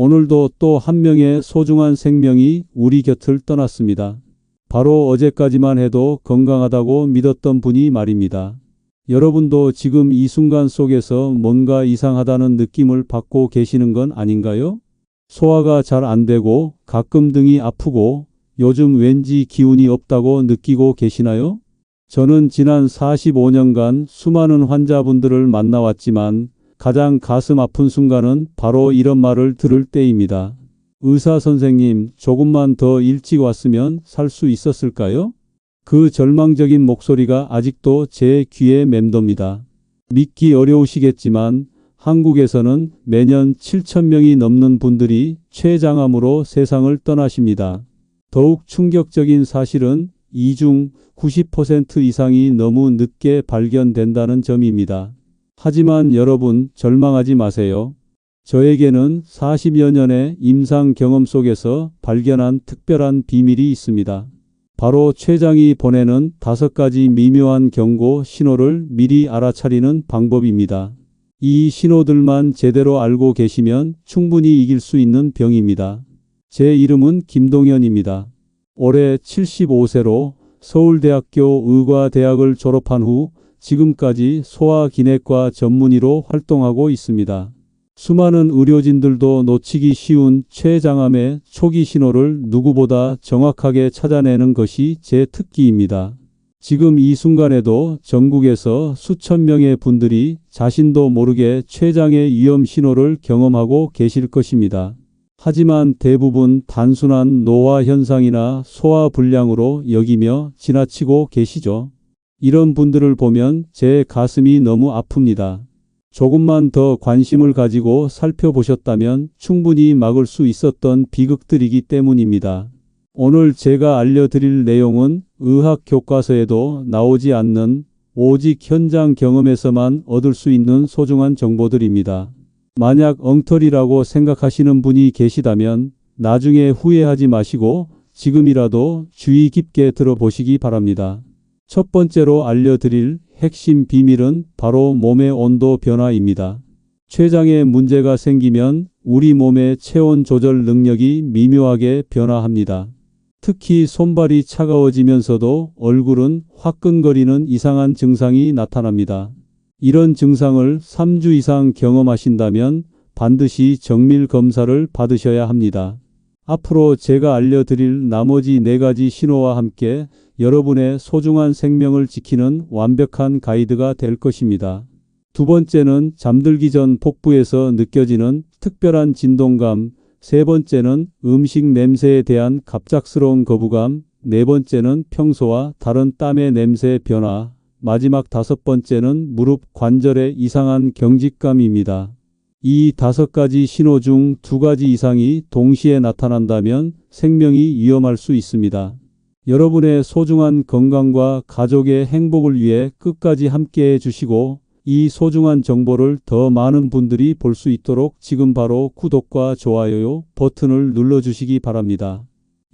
오늘도 또 한 명의 소중한 생명이 우리 곁을 떠났습니다. 바로 어제까지만 해도 건강하다고 믿었던 분이 말입니다. 여러분도 지금 이 순간 속에서 뭔가 이상하다는 느낌을 받고 계시는 건 아닌가요? 소화가 잘 안 되고 가끔 등이 아프고 요즘 왠지 기운이 없다고 느끼고 계시나요? 저는 지난 45년간 수많은 환자분들을 만나왔지만 가장 가슴 아픈 순간은 바로 이런 말을 들을 때입니다. 의사 선생님, 조금만 더 일찍 왔으면 살 수 있었을까요? 그 절망적인 목소리가 아직도 제 귀에 맴돕니다. 믿기 어려우시겠지만 한국에서는 매년 7,000명이 넘는 분들이 췌장암으로 세상을 떠나십니다. 더욱 충격적인 사실은 이 중 90% 이상이 너무 늦게 발견된다는 점입니다. 하지만 여러분, 절망하지 마세요. 저에게는 40여 년의 임상 경험 속에서 발견한 특별한 비밀이 있습니다. 바로 췌장이 보내는 5가지 미묘한 경고 신호를 미리 알아차리는 방법입니다. 이 신호들만 제대로 알고 계시면 충분히 이길 수 있는 병입니다. 제 이름은 김동현입니다. 올해 75세로 서울대학교 의과대학을 졸업한 후 지금까지 소화기내과 전문의로 활동하고 있습니다. 수많은 의료진들도 놓치기 쉬운 췌장암의 초기 신호를 누구보다 정확하게 찾아내는 것이 제 특기입니다. 지금 이 순간에도 전국에서 수천 명의 분들이 자신도 모르게 췌장의 위험 신호를 경험하고 계실 것입니다. 하지만 대부분 단순한 노화 현상이나 소화 불량으로 여기며 지나치고 계시죠. 이런 분들을 보면 제 가슴이 너무 아픕니다. 조금만 더 관심을 가지고 살펴보셨다면 충분히 막을 수 있었던 비극들이기 때문입니다. 오늘 제가 알려드릴 내용은 의학 교과서에도 나오지 않는 오직 현장 경험에서만 얻을 수 있는 소중한 정보들입니다. 만약 엉터리라고 생각하시는 분이 계시다면 나중에 후회하지 마시고 지금이라도 주의 깊게 들어보시기 바랍니다. 첫 번째로 알려드릴 핵심 비밀은 바로 몸의 온도 변화입니다. 췌장에 문제가 생기면 우리 몸의 체온 조절 능력이 미묘하게 변화합니다. 특히 손발이 차가워지면서도 얼굴은 화끈거리는 이상한 증상이 나타납니다. 이런 증상을 3주 이상 경험하신다면 반드시 정밀 검사를 받으셔야 합니다. 앞으로 제가 알려드릴 나머지 4가지 신호와 함께 여러분의 소중한 생명을 지키는 완벽한 가이드가 될 것입니다. 두 번째는 잠들기 전 복부에서 느껴지는 특별한 진동감, 세 번째는 음식 냄새에 대한 갑작스러운 거부감, 네 번째는 평소와 다른 땀의 냄새 변화, 마지막 5번째는 무릎 관절의 이상한 경직감입니다. 이 5가지 신호 중 2가지 이상이 동시에 나타난다면 생명이 위험할 수 있습니다. 여러분의 소중한 건강과 가족의 행복을 위해 끝까지 함께해 주시고 이 소중한 정보를 더 많은 분들이 볼 수 있도록 지금 바로 구독과 좋아요 버튼을 눌러주시기 바랍니다.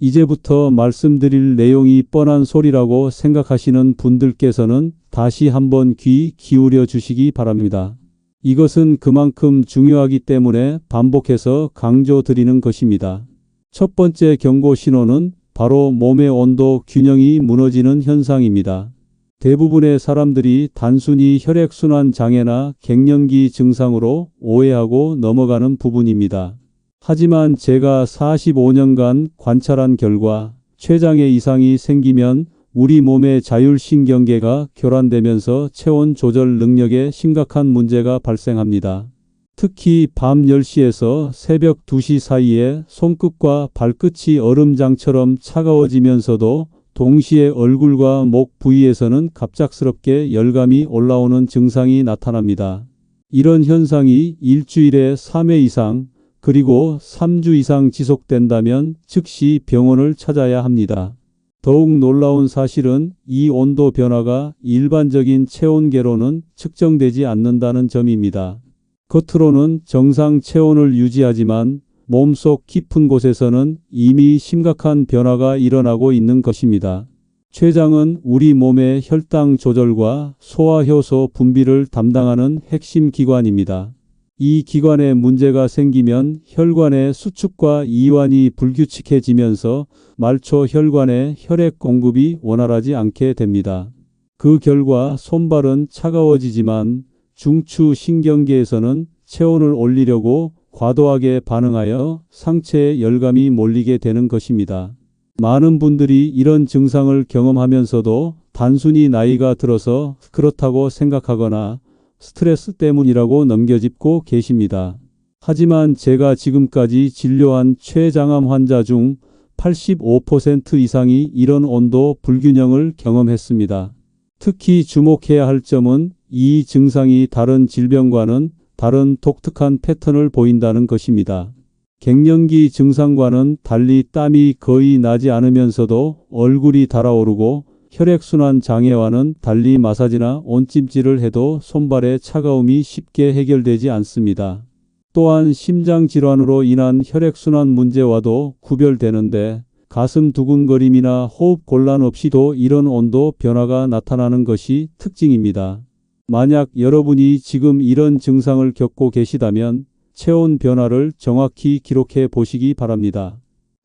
이제부터 말씀드릴 내용이 뻔한 소리라고 생각하시는 분들께서는 다시 한번 귀 기울여 주시기 바랍니다. 이것은 그만큼 중요하기 때문에 반복해서 강조드리는 것입니다. 첫 번째 경고 신호는 바로 몸의 온도 균형이 무너지는 현상입니다. 대부분의 사람들이 단순히 혈액순환 장애나 갱년기 증상으로 오해하고 넘어가는 부분입니다. 하지만 제가 45년간 관찰한 결과 췌장에 이상이 생기면 우리 몸의 자율신경계가 교란되면서 체온 조절 능력에 심각한 문제가 발생합니다. 특히 밤 10시에서 새벽 2시 사이에 손끝과 발끝이 얼음장처럼 차가워지면서도 동시에 얼굴과 목 부위에서는 갑작스럽게 열감이 올라오는 증상이 나타납니다. 이런 현상이 일주일에 3회 이상 그리고 3주 이상 지속된다면 즉시 병원을 찾아야 합니다. 더욱 놀라운 사실은 이 온도 변화가 일반적인 체온계로는 측정되지 않는다는 점입니다. 겉으로는 정상 체온을 유지하지만 몸속 깊은 곳에서는 이미 심각한 변화가 일어나고 있는 것입니다. 췌장은 우리 몸의 혈당 조절과 소화효소 분비를 담당하는 핵심 기관입니다. 이 기관에 문제가 생기면 혈관의 수축과 이완이 불규칙해지면서 말초 혈관에 혈액 공급이 원활하지 않게 됩니다. 그 결과 손발은 차가워지지만 중추 신경계에서는 체온을 올리려고 과도하게 반응하여 상체에 열감이 몰리게 되는 것입니다. 많은 분들이 이런 증상을 경험하면서도 단순히 나이가 들어서 그렇다고 생각하거나 스트레스 때문이라고 넘겨짚고 계십니다. 하지만 제가 지금까지 진료한 췌장암 환자 중 85% 이상이 이런 온도 불균형을 경험했습니다. 특히 주목해야 할 점은 이 증상이 다른 질병과는 다른 독특한 패턴을 보인다는 것입니다. 갱년기 증상과는 달리 땀이 거의 나지 않으면서도 얼굴이 달아오르고 혈액순환 장애와는 달리 마사지나 온찜질을 해도 손발의 차가움이 쉽게 해결되지 않습니다. 또한 심장질환으로 인한 혈액순환 문제와도 구별되는데 가슴 두근거림이나 호흡 곤란 없이도 이런 온도 변화가 나타나는 것이 특징입니다. 만약 여러분이 지금 이런 증상을 겪고 계시다면 체온 변화를 정확히 기록해 보시기 바랍니다.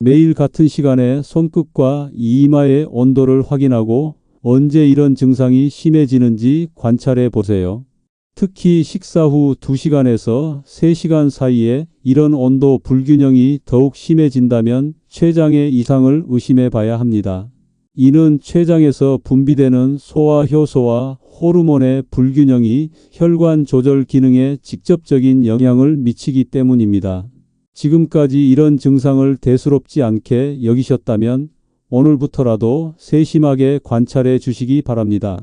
매일 같은 시간에 손끝과 이마의 온도를 확인하고 언제 이런 증상이 심해지는지 관찰해 보세요. 특히 식사 후 2시간에서 3시간 사이에 이런 온도 불균형이 더욱 심해진다면 췌장의 이상을 의심해 봐야 합니다. 이는 췌장에서 분비되는 소화효소와 호르몬의 불균형이 혈관 조절 기능에 직접적인 영향을 미치기 때문입니다. 지금까지 이런 증상을 대수롭지 않게 여기셨다면 오늘부터라도 세심하게 관찰해 주시기 바랍니다.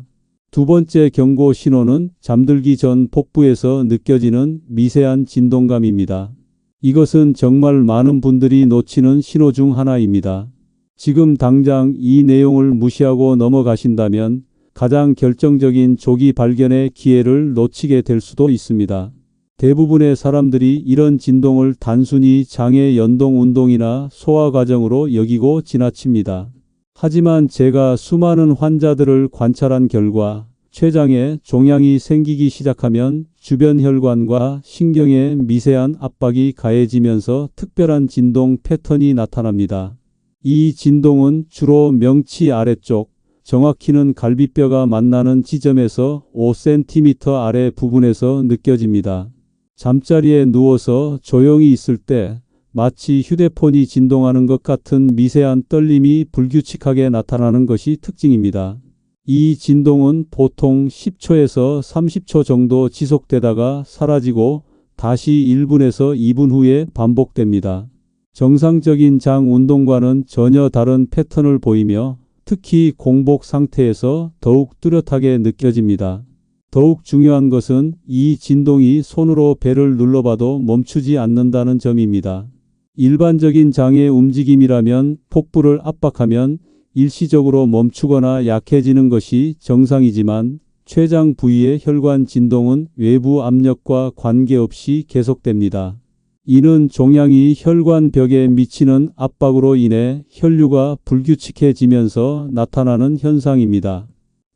두 번째 경고 신호는 잠들기 전 복부에서 느껴지는 미세한 진동감입니다. 이것은 정말 많은 분들이 놓치는 신호 중 하나입니다. 지금 당장 이 내용을 무시하고 넘어가신다면 가장 결정적인 조기 발견의 기회를 놓치게 될 수도 있습니다. 대부분의 사람들이 이런 진동을 단순히 장의 연동 운동이나 소화 과정으로 여기고 지나칩니다. 하지만 제가 수많은 환자들을 관찰한 결과 췌장에 종양이 생기기 시작하면 주변 혈관과 신경에 미세한 압박이 가해지면서 특별한 진동 패턴이 나타납니다. 이 진동은 주로 명치 아래쪽, 정확히는 갈비뼈가 만나는 지점에서 5cm 아래 부분에서 느껴집니다. 잠자리에 누워서 조용히 있을 때 마치 휴대폰이 진동하는 것 같은 미세한 떨림이 불규칙하게 나타나는 것이 특징입니다. 이 진동은 보통 10초에서 30초 정도 지속되다가 사라지고 다시 1분에서 2분 후에 반복됩니다. 정상적인 장 운동과는 전혀 다른 패턴을 보이며 특히 공복 상태에서 더욱 뚜렷하게 느껴집니다. 더욱 중요한 것은 이 진동이 손으로 배를 눌러봐도 멈추지 않는다는 점입니다. 일반적인 장의 움직임이라면 복부를 압박하면 일시적으로 멈추거나 약해지는 것이 정상이지만 췌장 부위의 혈관 진동은 외부 압력과 관계없이 계속됩니다. 이는 종양이 혈관 벽에 미치는 압박으로 인해 혈류가 불규칙해지면서 나타나는 현상입니다.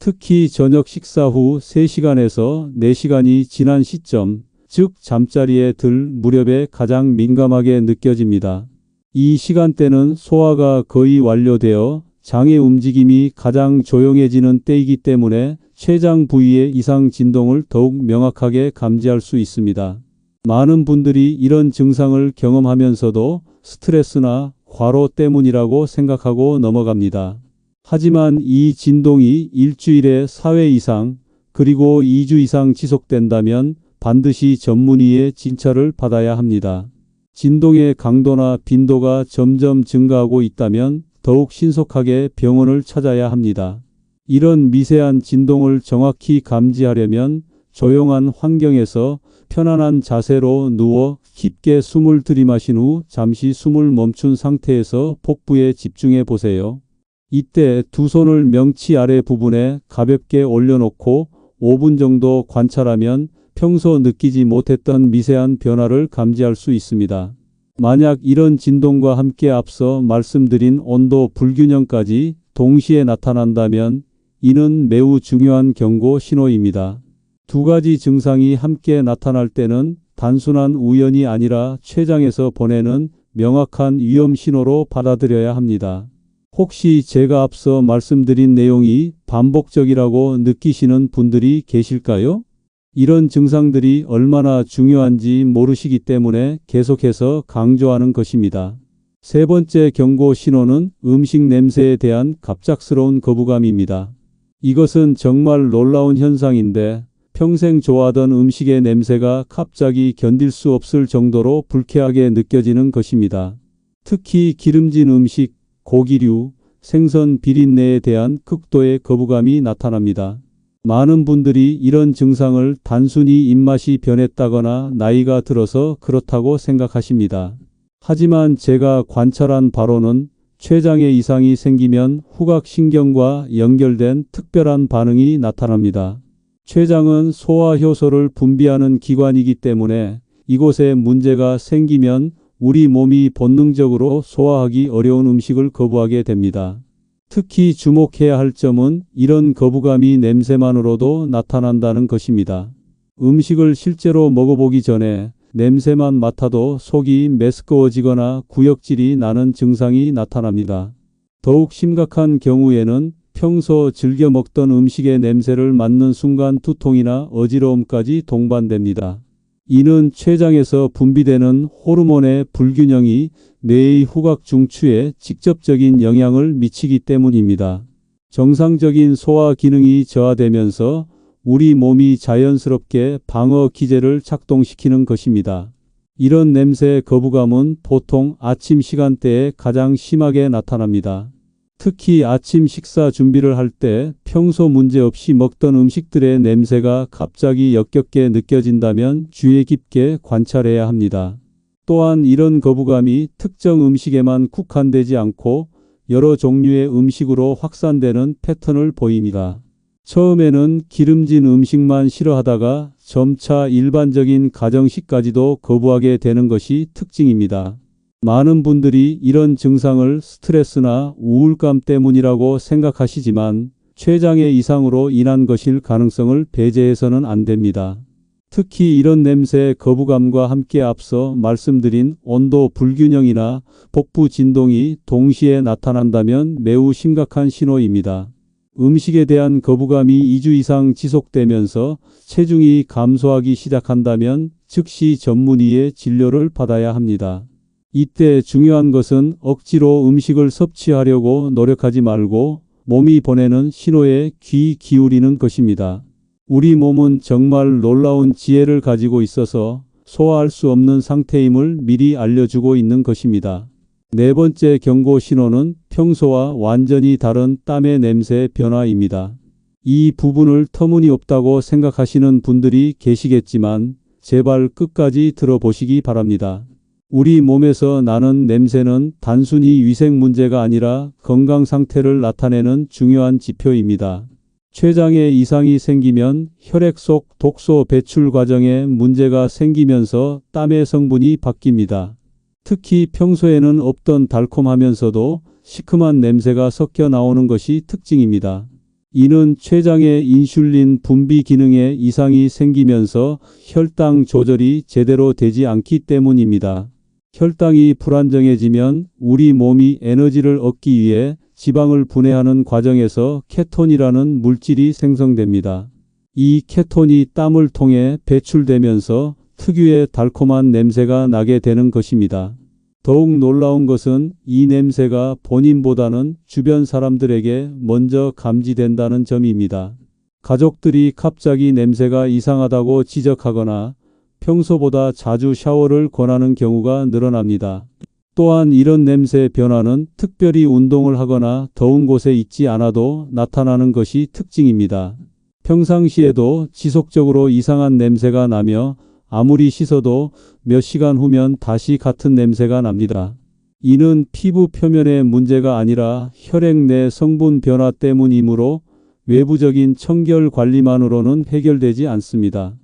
특히 저녁 식사 후 3시간에서 4시간이 지난 시점, 즉 잠자리에 들 무렵에 가장 민감하게 느껴집니다. 이 시간대는 소화가 거의 완료되어 장의 움직임이 가장 조용해지는 때이기 때문에 췌장 부위의 이상 진동을 더욱 명확하게 감지할 수 있습니다. 많은 분들이 이런 증상을 경험하면서도 스트레스나 과로 때문이라고 생각하고 넘어갑니다. 하지만 이 진동이 일주일에 4회 이상 그리고 2주 이상 지속된다면 반드시 전문의의 진찰을 받아야 합니다. 진동의 강도나 빈도가 점점 증가하고 있다면 더욱 신속하게 병원을 찾아야 합니다. 이런 미세한 진동을 정확히 감지하려면 조용한 환경에서 편안한 자세로 누워 깊게 숨을 들이마신 후 잠시 숨을 멈춘 상태에서 복부에 집중해 보세요. 이때 두 손을 명치 아래 부분에 가볍게 올려놓고 5분 정도 관찰하면 평소 느끼지 못했던 미세한 변화를 감지할 수 있습니다. 만약 이런 진동과 함께 앞서 말씀드린 온도 불균형까지 동시에 나타난다면 이는 매우 중요한 경고 신호입니다. 두 가지 증상이 함께 나타날 때는 단순한 우연이 아니라 췌장에서 보내는 명확한 위험 신호로 받아들여야 합니다. 혹시 제가 앞서 말씀드린 내용이 반복적이라고 느끼시는 분들이 계실까요? 이런 증상들이 얼마나 중요한지 모르시기 때문에 계속해서 강조하는 것입니다. 세 번째 경고 신호는 음식 냄새에 대한 갑작스러운 거부감입니다. 이것은 정말 놀라운 현상인데 평생 좋아하던 음식의 냄새가 갑자기 견딜 수 없을 정도로 불쾌하게 느껴지는 것입니다. 특히 기름진 음식, 고기류, 생선 비린내에 대한 극도의 거부감이 나타납니다. 많은 분들이 이런 증상을 단순히 입맛이 변했다거나 나이가 들어서 그렇다고 생각하십니다. 하지만 제가 관찰한 바로는 췌장에 이상이 생기면 후각신경과 연결된 특별한 반응이 나타납니다. 췌장은 소화 효소를 분비하는 기관이기 때문에 이곳에 문제가 생기면 우리 몸이 본능적으로 소화하기 어려운 음식을 거부하게 됩니다. 특히 주목해야 할 점은 이런 거부감이 냄새만으로도 나타난다는 것입니다. 음식을 실제로 먹어보기 전에 냄새만 맡아도 속이 메스꺼워지거나 구역질이 나는 증상이 나타납니다. 더욱 심각한 경우에는 평소 즐겨 먹던 음식의 냄새를 맡는 순간 두통이나 어지러움까지 동반됩니다. 이는 췌장에서 분비되는 호르몬의 불균형이 뇌의 후각 중추에 직접적인 영향을 미치기 때문입니다. 정상적인 소화 기능이 저하되면서 우리 몸이 자연스럽게 방어 기제를 작동시키는 것입니다. 이런 냄새 거부감은 보통 아침 시간대에 가장 심하게 나타납니다. 특히 아침 식사 준비를 할 때 평소 문제없이 먹던 음식들의 냄새가 갑자기 역겹게 느껴진다면 주의 깊게 관찰해야 합니다. 또한 이런 거부감이 특정 음식에만 국한되지 않고 여러 종류의 음식으로 확산되는 패턴을 보입니다. 처음에는 기름진 음식만 싫어하다가 점차 일반적인 가정식까지도 거부하게 되는 것이 특징입니다. 많은 분들이 이런 증상을 스트레스나 우울감 때문이라고 생각하시지만 췌장의 이상으로 인한 것일 가능성을 배제해서는 안 됩니다. 특히 이런 냄새 거부감과 함께 앞서 말씀드린 온도 불균형이나 복부 진동이 동시에 나타난다면 매우 심각한 신호입니다. 음식에 대한 거부감이 2주 이상 지속되면서 체중이 감소하기 시작한다면 즉시 전문의의 진료를 받아야 합니다. 이때 중요한 것은 억지로 음식을 섭취하려고 노력하지 말고 몸이 보내는 신호에 귀 기울이는 것입니다. 우리 몸은 정말 놀라운 지혜를 가지고 있어서 소화할 수 없는 상태임을 미리 알려주고 있는 것입니다. 네 번째 경고 신호는 평소와 완전히 다른 땀의 냄새 변화입니다. 이 부분을 터무니없다고 생각하시는 분들이 계시겠지만 제발 끝까지 들어보시기 바랍니다. 우리 몸에서 나는 냄새는 단순히 위생 문제가 아니라 건강 상태를 나타내는 중요한 지표입니다. 췌장에 이상이 생기면 혈액 속 독소 배출 과정에 문제가 생기면서 땀의 성분이 바뀝니다. 특히 평소에는 없던 달콤하면서도 시큼한 냄새가 섞여 나오는 것이 특징입니다. 이는 췌장의 인슐린 분비 기능에 이상이 생기면서 혈당 조절이 제대로 되지 않기 때문입니다. 혈당이 불안정해지면 우리 몸이 에너지를 얻기 위해 지방을 분해하는 과정에서 케톤이라는 물질이 생성됩니다. 이 케톤이 땀을 통해 배출되면서 특유의 달콤한 냄새가 나게 되는 것입니다. 더욱 놀라운 것은 이 냄새가 본인보다는 주변 사람들에게 먼저 감지된다는 점입니다. 가족들이 갑자기 냄새가 이상하다고 지적하거나 평소보다 자주 샤워를 권하는 경우가 늘어납니다. 또한 이런 냄새 변화는 특별히 운동을 하거나 더운 곳에 있지 않아도 나타나는 것이 특징입니다. 평상시에도 지속적으로 이상한 냄새가 나며 아무리 씻어도 몇 시간 후면 다시 같은 냄새가 납니다. 이는 피부 표면의 문제가 아니라 혈액 내 성분 변화 때문이므로 외부적인 청결 관리만으로는 해결되지 않습니다.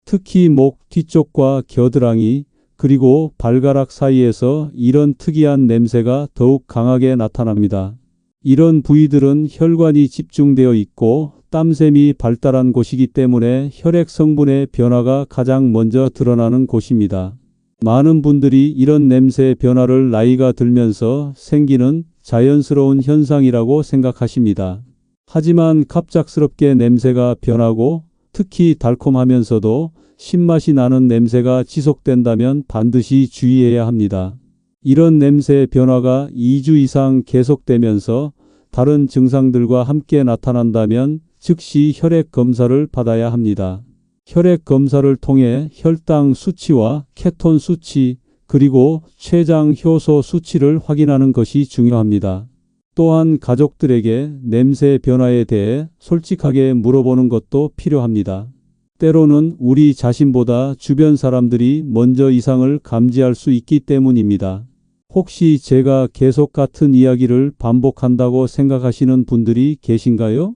특히 목 뒤쪽과 겨드랑이 그리고 발가락 사이에서 이런 특이한 냄새가 더욱 강하게 나타납니다. 이런 부위들은 혈관이 집중되어 있고 땀샘이 발달한 곳이기 때문에 혈액 성분의 변화가 가장 먼저 드러나는 곳입니다. 많은 분들이 이런 냄새 변화를 나이가 들면서 생기는 자연스러운 현상이라고 생각하십니다. 하지만 갑작스럽게 냄새가 변하고 특히 달콤하면서도 신맛이 나는 냄새가 지속된다면 반드시 주의해야 합니다. 이런 냄새 변화가 2주 이상 계속되면서 다른 증상들과 함께 나타난다면 즉시 혈액 검사를 받아야 합니다. 혈액 검사를 통해 혈당 수치와 케톤 수치, 그리고 췌장 효소 수치를 확인하는 것이 중요합니다. 또한 가족들에게 냄새 변화에 대해 솔직하게 물어보는 것도 필요합니다. 때로는 우리 자신보다 주변 사람들이 먼저 이상을 감지할 수 있기 때문입니다. 혹시 제가 계속 같은 이야기를 반복한다고 생각하시는 분들이 계신가요?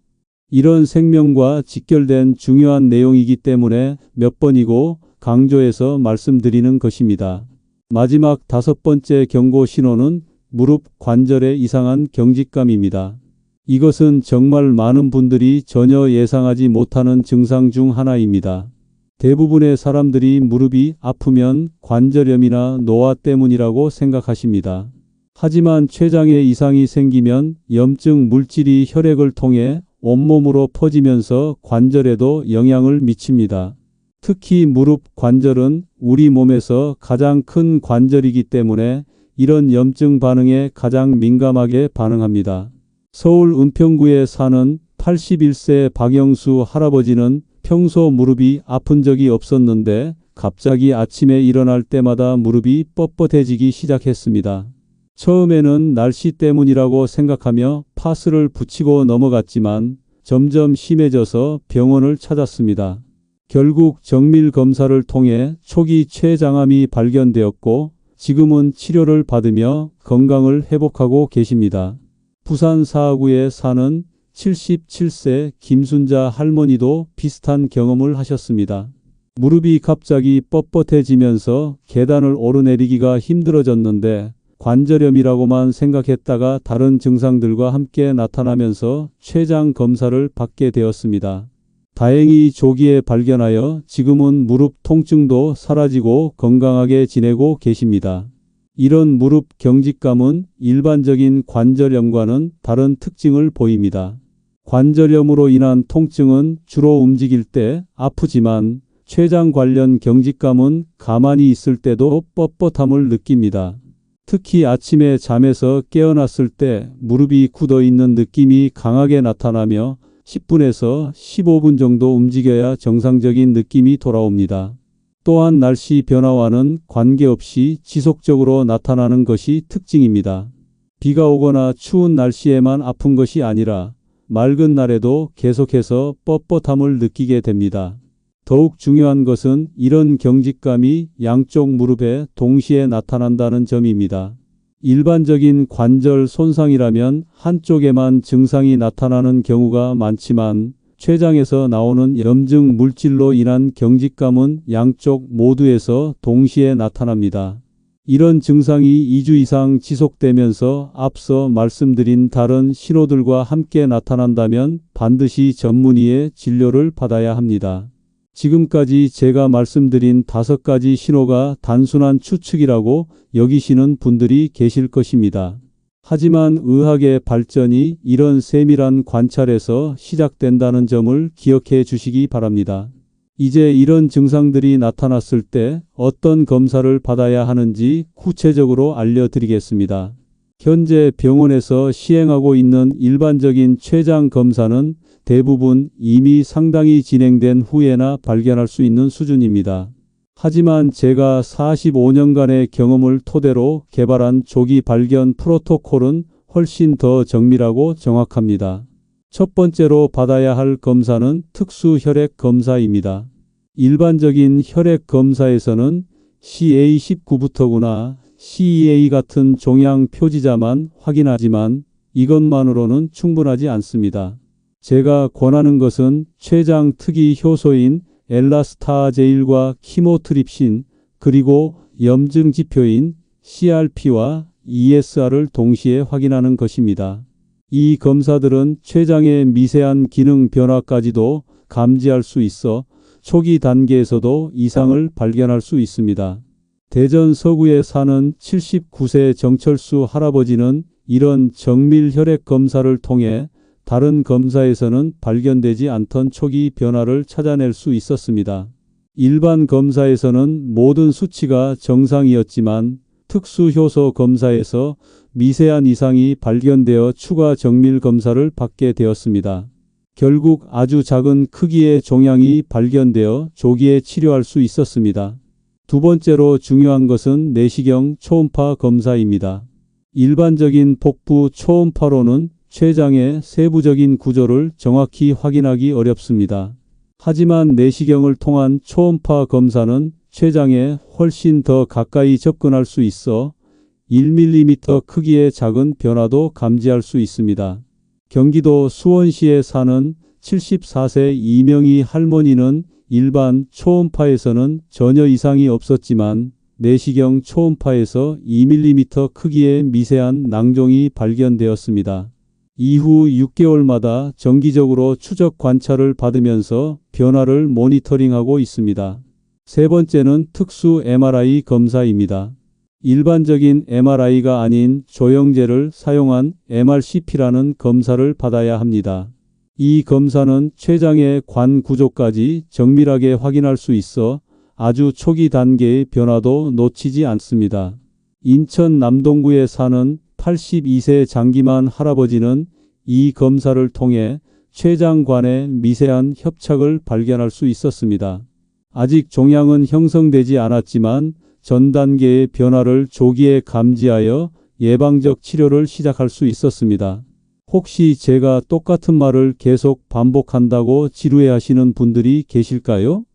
이런 생명과 직결된 중요한 내용이기 때문에 몇 번이고 강조해서 말씀드리는 것입니다. 마지막 5번째 경고 신호는 무릎 관절의 이상한 경직감입니다. 이것은 정말 많은 분들이 전혀 예상하지 못하는 증상 중 하나입니다. 대부분의 사람들이 무릎이 아프면 관절염이나 노화 때문이라고 생각하십니다. 하지만 췌장에 이상이 생기면 염증 물질이 혈액을 통해 온몸으로 퍼지면서 관절에도 영향을 미칩니다. 특히 무릎 관절은 우리 몸에서 가장 큰 관절이기 때문에 이런 염증 반응에 가장 민감하게 반응합니다. 서울 은평구에 사는 81세 박영수 할아버지는 평소 무릎이 아픈 적이 없었는데 갑자기 아침에 일어날 때마다 무릎이 뻣뻣해지기 시작했습니다. 처음에는 날씨 때문이라고 생각하며 파스를 붙이고 넘어갔지만 점점 심해져서 병원을 찾았습니다. 결국 정밀 검사를 통해 초기 췌장암이 발견되었고 지금은 치료를 받으며 건강을 회복하고 계십니다. 부산 사하구에 사는 77세 김순자 할머니도 비슷한 경험을 하셨습니다. 무릎이 갑자기 뻣뻣해지면서 계단을 오르내리기가 힘들어졌는데 관절염이라고만 생각했다가 다른 증상들과 함께 나타나면서 췌장 검사를 받게 되었습니다. 다행히 조기에 발견하여 지금은 무릎 통증도 사라지고 건강하게 지내고 계십니다. 이런 무릎 경직감은 일반적인 관절염과는 다른 특징을 보입니다. 관절염으로 인한 통증은 주로 움직일 때 아프지만 췌장 관련 경직감은 가만히 있을 때도 뻣뻣함을 느낍니다. 특히 아침에 잠에서 깨어났을 때 무릎이 굳어 있는 느낌이 강하게 나타나며 10분에서 15분 정도 움직여야 정상적인 느낌이 돌아옵니다. 또한 날씨 변화와는 관계없이 지속적으로 나타나는 것이 특징입니다. 비가 오거나 추운 날씨에만 아픈 것이 아니라 맑은 날에도 계속해서 뻣뻣함을 느끼게 됩니다. 더욱 중요한 것은 이런 경직감이 양쪽 무릎에 동시에 나타난다는 점입니다. 일반적인 관절 손상이라면 한쪽에만 증상이 나타나는 경우가 많지만 췌장에서 나오는 염증 물질로 인한 경직감은 양쪽 모두에서 동시에 나타납니다. 이런 증상이 2주 이상 지속되면서 앞서 말씀드린 다른 신호들과 함께 나타난다면 반드시 전문의의 진료를 받아야 합니다. 지금까지 제가 말씀드린 5가지 신호가 단순한 추측이라고 여기시는 분들이 계실 것입니다. 하지만 의학의 발전이 이런 세밀한 관찰에서 시작된다는 점을 기억해 주시기 바랍니다. 이제 이런 증상들이 나타났을 때 어떤 검사를 받아야 하는지 구체적으로 알려드리겠습니다. 현재 병원에서 시행하고 있는 일반적인 췌장 검사는 대부분 이미 상당히 진행된 후에나 발견할 수 있는 수준입니다. 하지만 제가 45년간의 경험을 토대로 개발한 조기 발견 프로토콜은 훨씬 더 정밀하고 정확합니다. 첫 번째로 받아야 할 검사는 특수 혈액 검사입니다. 일반적인 혈액 검사에서는 CA19부터구나 CEA 같은 종양 표지자만 확인하지만 이것만으로는 충분하지 않습니다. 제가 권하는 것은 췌장 특이 효소인 엘라스타제일과 키모트립신 그리고 염증 지표인 CRP와 ESR을 동시에 확인하는 것입니다. 이 검사들은 췌장의 미세한 기능 변화까지도 감지할 수 있어 초기 단계에서도 이상을 발견할 수 있습니다. 대전 서구에 사는 79세 정철수 할아버지는 이런 정밀 혈액 검사를 통해 다른 검사에서는 발견되지 않던 초기 변화를 찾아낼 수 있었습니다. 일반 검사에서는 모든 수치가 정상이었지만 특수 효소 검사에서 미세한 이상이 발견되어 추가 정밀 검사를 받게 되었습니다. 결국 아주 작은 크기의 종양이 발견되어 조기에 치료할 수 있었습니다. 두 번째로 중요한 것은 내시경 초음파 검사입니다. 일반적인 복부 초음파로는 췌장의 세부적인 구조를 정확히 확인하기 어렵습니다. 하지만 내시경을 통한 초음파 검사는 췌장에 훨씬 더 가까이 접근할 수 있어 1mm 크기의 작은 변화도 감지할 수 있습니다. 경기도 수원시에 사는 74세 이명희 할머니는 일반 초음파에서는 전혀 이상이 없었지만 내시경 초음파에서 2mm 크기의 미세한 낭종이 발견되었습니다. 이후 6개월마다 정기적으로 추적 관찰을 받으면서 변화를 모니터링하고 있습니다. 세 번째는 특수 MRI 검사입니다. 일반적인 MRI가 아닌 조영제를 사용한 MRCP라는 검사를 받아야 합니다. 이 검사는 췌장의 관 구조까지 정밀하게 확인할 수 있어 아주 초기 단계의 변화도 놓치지 않습니다. 인천 남동구에 사는 82세 장기만 할아버지는 이 검사를 통해 췌장관의 미세한 협착을 발견할 수 있었습니다. 아직 종양은 형성되지 않았지만 전 단계의 변화를 조기에 감지하여 예방적 치료를 시작할 수 있었습니다. 혹시 제가 똑같은 말을 계속 반복한다고 지루해하시는 분들이 계실까요?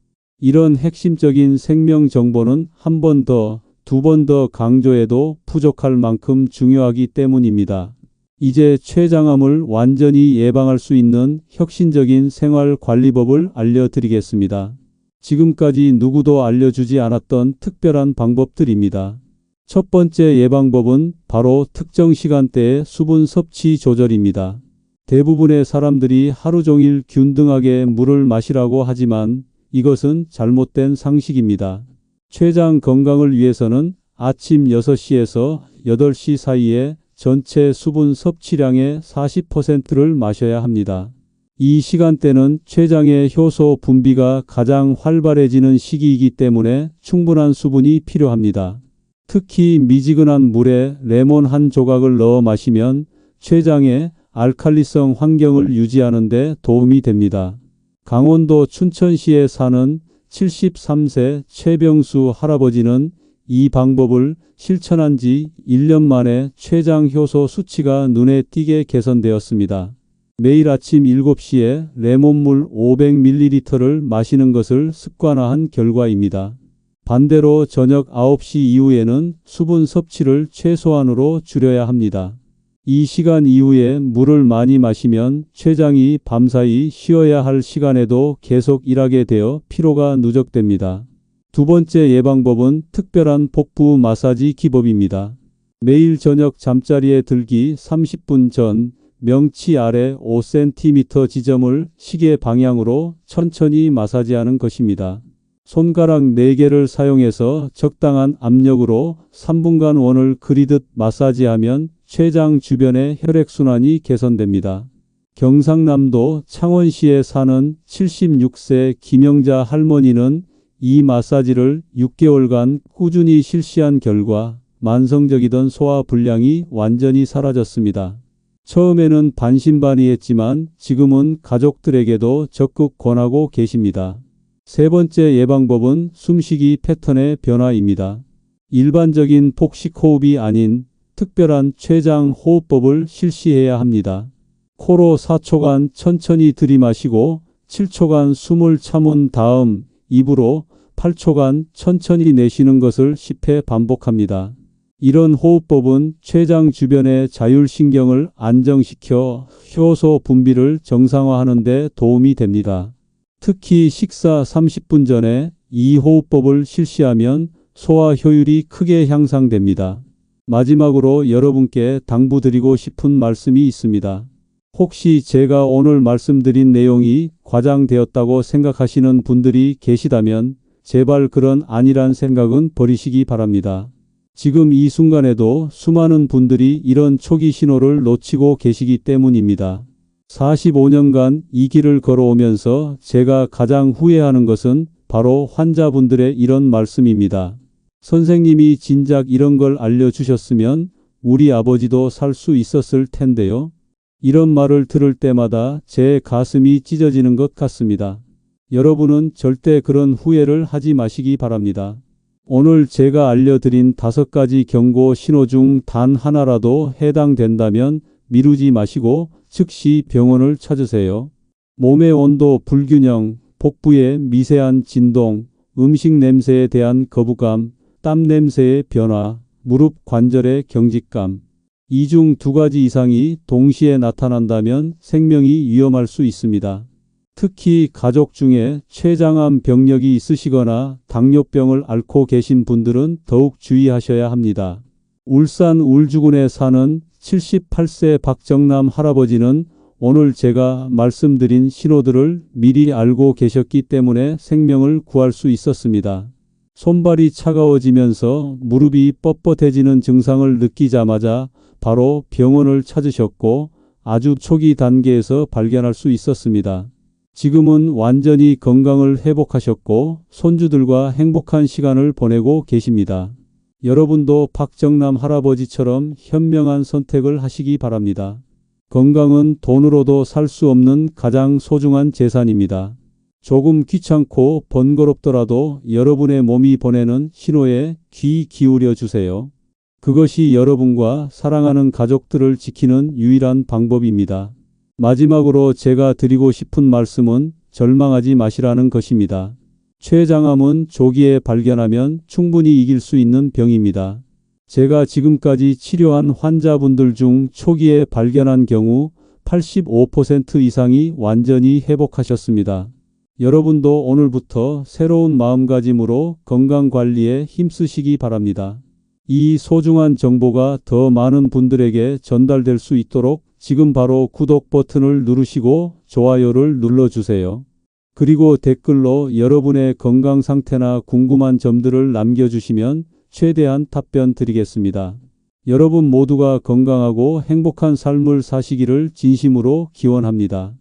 이런 핵심적인 생명 정보는 한 번 더, 두 번 더 강조해도 부족할 만큼 중요하기 때문입니다. 이제 췌장암을 완전히 예방할 수 있는 혁신적인 생활관리법을 알려드리겠습니다. 지금까지 누구도 알려주지 않았던 특별한 방법들입니다. 첫 번째 예방법은 바로 특정 시간대의 수분 섭취 조절입니다. 대부분의 사람들이 하루 종일 균등하게 물을 마시라고 하지만 이것은 잘못된 상식입니다. 췌장 건강을 위해서는 아침 6시에서 8시 사이에 전체 수분 섭취량의 40%를 마셔야 합니다. 이 시간대는 췌장의 효소 분비가 가장 활발해지는 시기이기 때문에 충분한 수분이 필요합니다. 특히 미지근한 물에 레몬 한 조각을 넣어 마시면 췌장의 알칼리성 환경을 유지하는 데 도움이 됩니다. 강원도 춘천시에 사는 73세 최병수 할아버지는 이 방법을 실천한 지 1년 만에 췌장 효소 수치가 눈에 띄게 개선되었습니다. 매일 아침 7시에 레몬물 500ml를 마시는 것을 습관화한 결과입니다. 반대로 저녁 9시 이후에는 수분 섭취를 최소한으로 줄여야 합니다. 이 시간 이후에 물을 많이 마시면 췌장이 밤사이 쉬어야 할 시간에도 계속 일하게 되어 피로가 누적됩니다. 두 번째 예방법은 특별한 복부 마사지 기법입니다. 매일 저녁 잠자리에 들기 30분 전 명치 아래 5cm 지점을 시계 방향으로 천천히 마사지하는 것입니다. 손가락 4개를 사용해서 적당한 압력으로 3분간 원을 그리듯 마사지하면 췌장 주변의 혈액순환이 개선됩니다. 경상남도 창원시에 사는 76세 김영자 할머니는 이 마사지를 6개월간 꾸준히 실시한 결과 만성적이던 소화불량이 완전히 사라졌습니다. 처음에는 반신반의했지만 지금은 가족들에게도 적극 권하고 계십니다. 세 번째 예방법은 숨쉬기 패턴의 변화입니다. 일반적인 복식호흡이 아닌 특별한 췌장 호흡법을 실시해야 합니다. 코로 4초간 천천히 들이마시고 7초간 숨을 참은 다음 입으로 8초간 천천히 내쉬는 것을 10회 반복합니다. 이런 호흡법은 췌장 주변의 자율신경을 안정시켜 효소 분비를 정상화하는 데 도움이 됩니다. 특히 식사 30분 전에 이 호흡법을 실시하면 소화 효율이 크게 향상됩니다. 마지막으로 여러분께 당부드리고 싶은 말씀이 있습니다. 혹시 제가 오늘 말씀드린 내용이 과장되었다고 생각하시는 분들이 계시다면 제발 그런 아니란 생각은 버리시기 바랍니다. 지금 이 순간에도 수많은 분들이 이런 초기 신호를 놓치고 계시기 때문입니다. 45년간 이 길을 걸어오면서 제가 가장 후회하는 것은 바로 환자분들의 이런 말씀입니다. 선생님이 진작 이런 걸 알려주셨으면 우리 아버지도 살 수 있었을 텐데요. 이런 말을 들을 때마다 제 가슴이 찢어지는 것 같습니다. 여러분은 절대 그런 후회를 하지 마시기 바랍니다. 오늘 제가 알려드린 5가지 경고 신호 중 단 하나라도 해당된다면 미루지 마시고 즉시 병원을 찾으세요. 몸의 온도 불균형, 복부의 미세한 진동, 음식 냄새에 대한 거부감, 땀 냄새의 변화, 무릎 관절의 경직감. 이 중 2가지 이상이 동시에 나타난다면 생명이 위험할 수 있습니다. 특히 가족 중에 췌장암 병력이 있으시거나 당뇨병을 앓고 계신 분들은 더욱 주의하셔야 합니다. 울산 울주군에 사는 78세 박정남 할아버지는 오늘 제가 말씀드린 신호들을 미리 알고 계셨기 때문에 생명을 구할 수 있었습니다. 손발이 차가워지면서 무릎이 뻣뻣해지는 증상을 느끼자마자 바로 병원을 찾으셨고 아주 초기 단계에서 발견할 수 있었습니다. 지금은 완전히 건강을 회복하셨고 손주들과 행복한 시간을 보내고 계십니다. 여러분도 박정남 할아버지처럼 현명한 선택을 하시기 바랍니다. 건강은 돈으로도 살 수 없는 가장 소중한 재산입니다. 조금 귀찮고 번거롭더라도 여러분의 몸이 보내는 신호에 귀 기울여 주세요. 그것이 여러분과 사랑하는 가족들을 지키는 유일한 방법입니다. 마지막으로 제가 드리고 싶은 말씀은 절망하지 마시라는 것입니다. 췌장암은 조기에 발견하면 충분히 이길 수 있는 병입니다. 제가 지금까지 치료한 환자분들 중 초기에 발견한 경우 85% 이상이 완전히 회복하셨습니다. 여러분도 오늘부터 새로운 마음가짐으로 건강관리에 힘쓰시기 바랍니다. 이 소중한 정보가 더 많은 분들에게 전달될 수 있도록 지금 바로 구독 버튼을 누르시고 좋아요를 눌러주세요. 그리고 댓글로 여러분의 건강 상태나 궁금한 점들을 남겨주시면 최대한 답변 드리겠습니다. 여러분 모두가 건강하고 행복한 삶을 사시기를 진심으로 기원합니다.